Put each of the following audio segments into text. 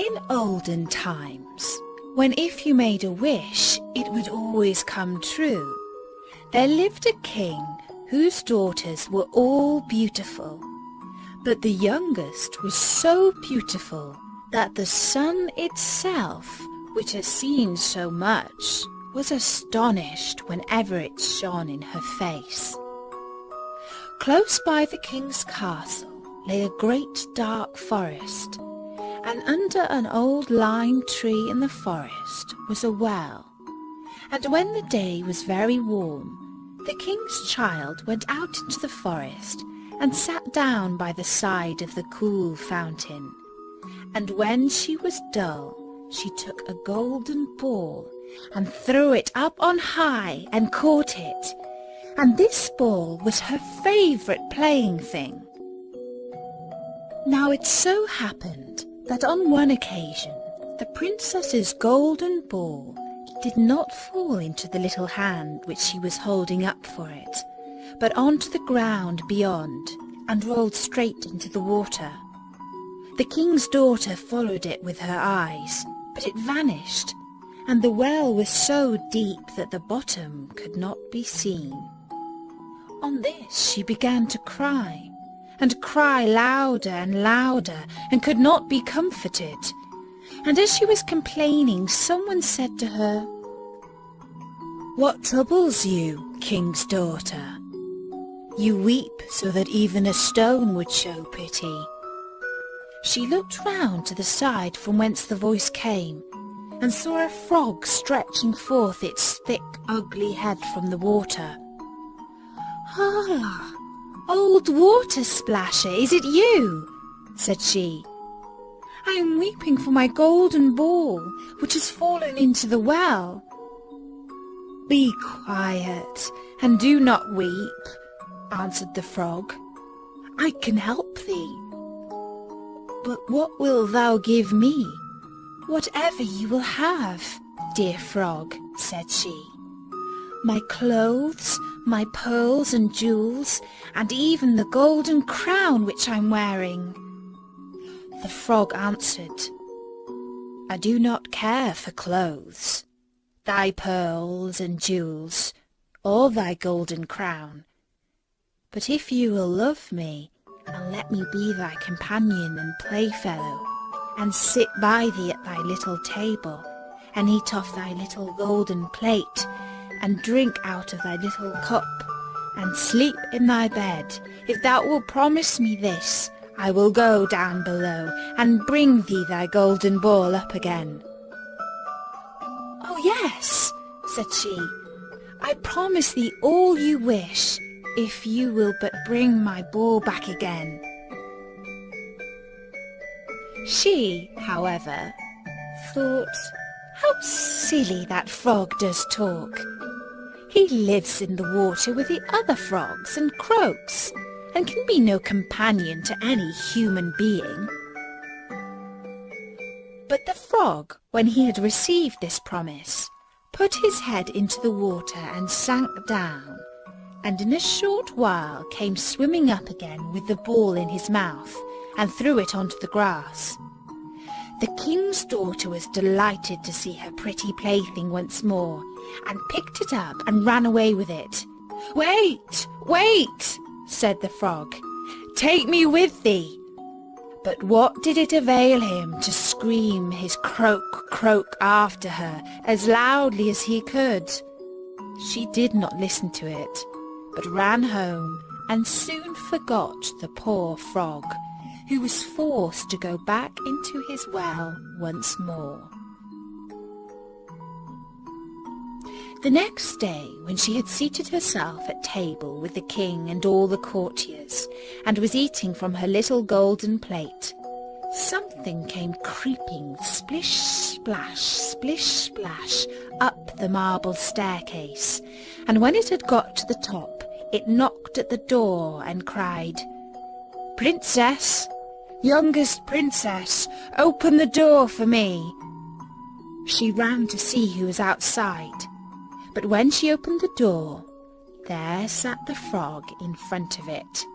In olden times, when if you made a wish, it would always come true, there lived a king whose daughters were all beautiful. But the youngest was so beautiful that the sun itself, which has seen so much, was astonished whenever it shone in her face. Close by the king's castle lay a great dark forest, and under an old lime tree in the forest was a well. And when the day was very warm, the king's child went out into the forest and sat down by the side of the cool fountain. And when she was dull, she took a golden ball and threw it up on high and caught it. And this ball was her favourite playing thing. Now it so happened that on one occasion the princess's golden ball did not fall into the little hand which she was holding up for it, but onto the ground beyond, and rolled straight into the water. The king's daughter followed it with her eyes, but it vanished, and the well was so deep that the bottom could not be seen. On this she began to cry, and cry louder and louder, and could not be comforted. And as she was complaining, someone said to her, "What troubles you, king's daughter? You weep so that even a stone would show pity." She looked round to the side from whence the voice came, and saw a frog stretching forth its thick, ugly head from the water. "Ah, old water splasher, is it you?" said she. "I am weeping for my golden ball, which has fallen into the well." "Be quiet, and do not weep," answered the frog. "I can help thee." "But what wilt thou give me?" "Whatever you will have, dear frog," said she. "My clothes, my pearls and jewels, and even the golden crown which I'm wearing." The frog answered, "I do not care for clothes, thy pearls and jewels, or thy golden crown. But if you will love me, and let me be thy companion and playfellow, and sit by thee at thy little table, and eat off thy little golden plate, and drink out of thy little cup, and sleep in thy bed, if thou wilt promise me this, I will go down below, and bring thee thy golden ball up again." "Oh yes," said she, "I promise thee all you wish, if you will but bring my ball back again." She, however, thought, "How silly that frog does talk. He lives in the water with the other frogs and croaks, and can be no companion to any human being." But the frog, when he had received this promise, put his head into the water and sank down, and in a short while came swimming up again with the ball in his mouth, and threw it onto the grass. The king's daughter was delighted to see her pretty plaything once more, and picked it up and ran away with it. "Wait, wait," said the frog, "take me with thee." But what did it avail him to scream his croak, croak after her as loudly as he could? She did not listen to it, but ran home and soon forgot the poor frog, who was forced to go back into his well once more. The next day, when she had seated herself at table with the king and all the courtiers, and was eating from her little golden plate, something came creeping splish, splash, up the marble staircase, and when it had got to the top, it knocked at the door and cried, "Princess, youngest princess, open the door for me." She ran to see who was outside, but when she opened the door, there sat the frog in front of it.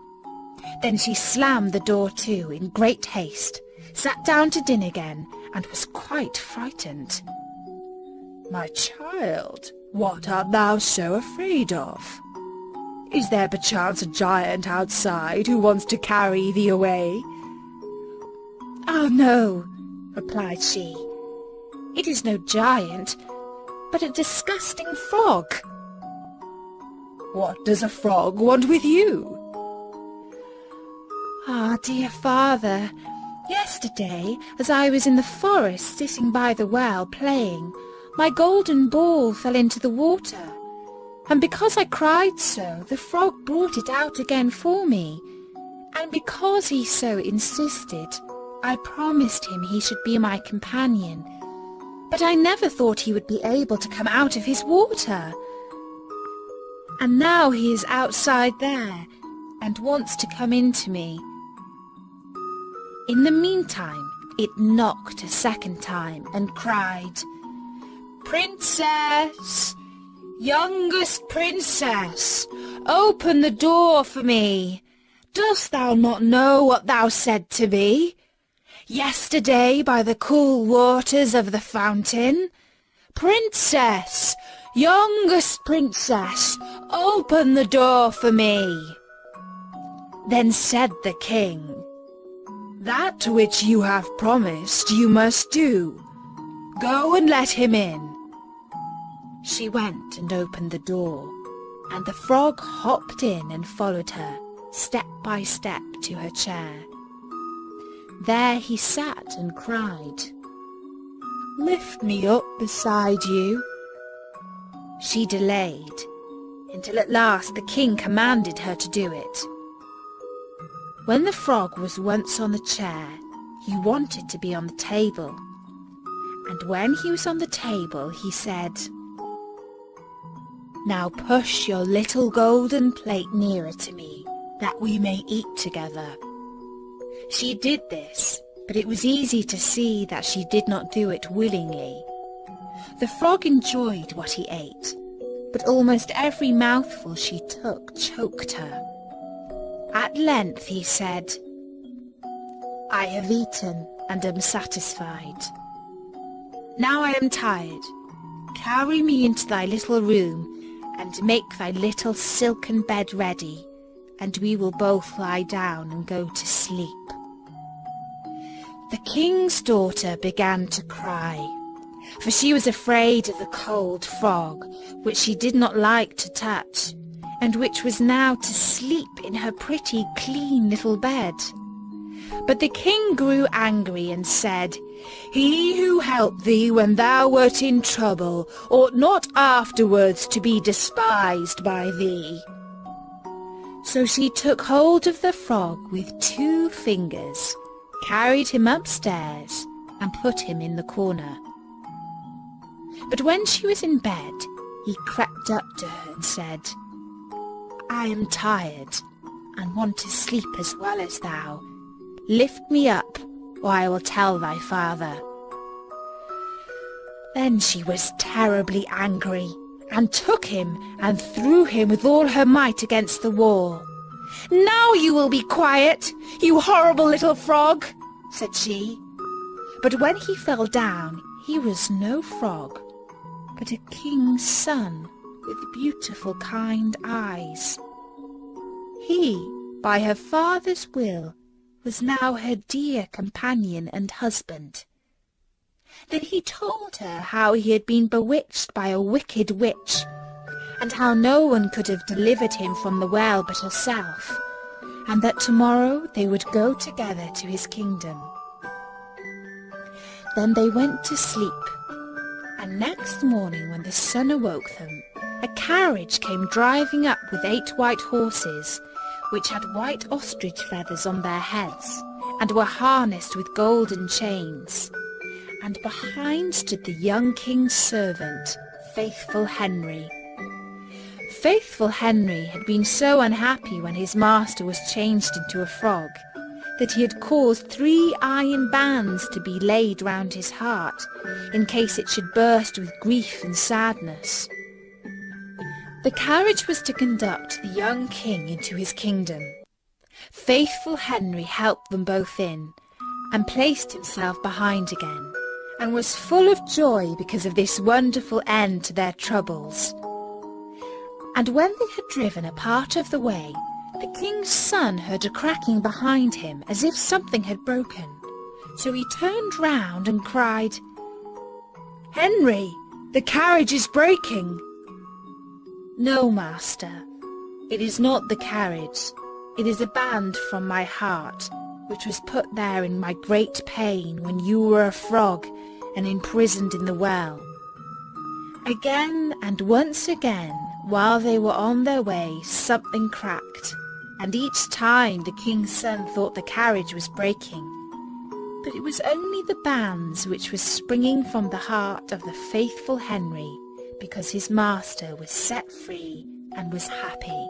Then she slammed the door to in great haste, sat down to dinner again, and was quite frightened. "My child, what art thou so afraid of? Is there perchance a giant outside who wants to carry thee away?" "Oh, no," replied she. "It is no giant, but a disgusting frog." "What does a frog want with you?" "Ah, dear father, yesterday, as I was in the forest sitting by the well playing, my golden ball fell into the water, and because I cried so, the frog brought it out again for me, and because he so insisted, I promised him he should be my companion, but I never thought he would be able to come out of his water. And now he is outside there, and wants to come into me." In the meantime, it knocked a second time and cried, "Princess, youngest princess, open the door for me. Dost thou not know what thou said to me yesterday by the cool waters of the fountain? Princess, youngest princess, open the door for me." Then said the king, "That which you have promised you must do. Go and let him in." She went and opened the door, and the frog hopped in and followed her, step by step, to her chair. There he sat and cried, "Lift me up beside you." She delayed, until at last the king commanded her to do it. When the frog was once on the chair, he wanted to be on the table, and when he was on the table, he said, "Now push your little golden plate nearer to me, that we may eat together." She did this, but it was easy to see that she did not do it willingly. The frog enjoyed what he ate, but almost every mouthful she took choked her. At length he said, "I have eaten and am satisfied. Now I am tired. Carry me into thy little room and make thy little silken bed ready, and we will both lie down and go to sleep." The king's daughter began to cry, for she was afraid of the cold frog, which she did not like to touch, and which was now to sleep in her pretty, clean little bed. But the king grew angry and said, "He who helped thee when thou wert in trouble ought not afterwards to be despised by thee." So she took hold of the frog with 2 fingers, carried him upstairs, and put him in the corner. But when she was in bed, he crept up to her and said, "I am tired, and want to sleep as well as thou. Lift me up, or I will tell thy father." Then she was terribly angry, and took him and threw him with all her might against the wall. "Now you will be quiet, you horrible little frog," said she. But when he fell down, he was no frog, but a king's son with beautiful kind eyes. He, by her father's will, was now her dear companion and husband. Then he told her how he had been bewitched by a wicked witch, and how no one could have delivered him from the well but herself, and that tomorrow they would go together to his kingdom. Then they went to sleep, and next morning when the sun awoke them, a carriage came driving up with 8 white horses, which had white ostrich feathers on their heads, and were harnessed with golden chains. And behind stood the young king's servant, Faithful Henry. Faithful Henry had been so unhappy when his master was changed into a frog, that he had caused 3 iron bands to be laid round his heart, in case it should burst with grief and sadness. The carriage was to conduct the young king into his kingdom. Faithful Henry helped them both in, and placed himself behind again. and was full of joy because of this wonderful end to their troubles. And when they had driven a part of the way, the king's son heard a cracking behind him as if something had broken. So he turned round and cried, "Henry, the carriage is breaking." "No, master, it is not the carriage. It is a band from my heart, which was put there in my great pain when you were a frog and imprisoned in the well." Again and once again, while they were on their way, something cracked, and each time the king's son thought the carriage was breaking. But it was only the bands which were springing from the heart of the faithful Henry, because his master was set free and was happy.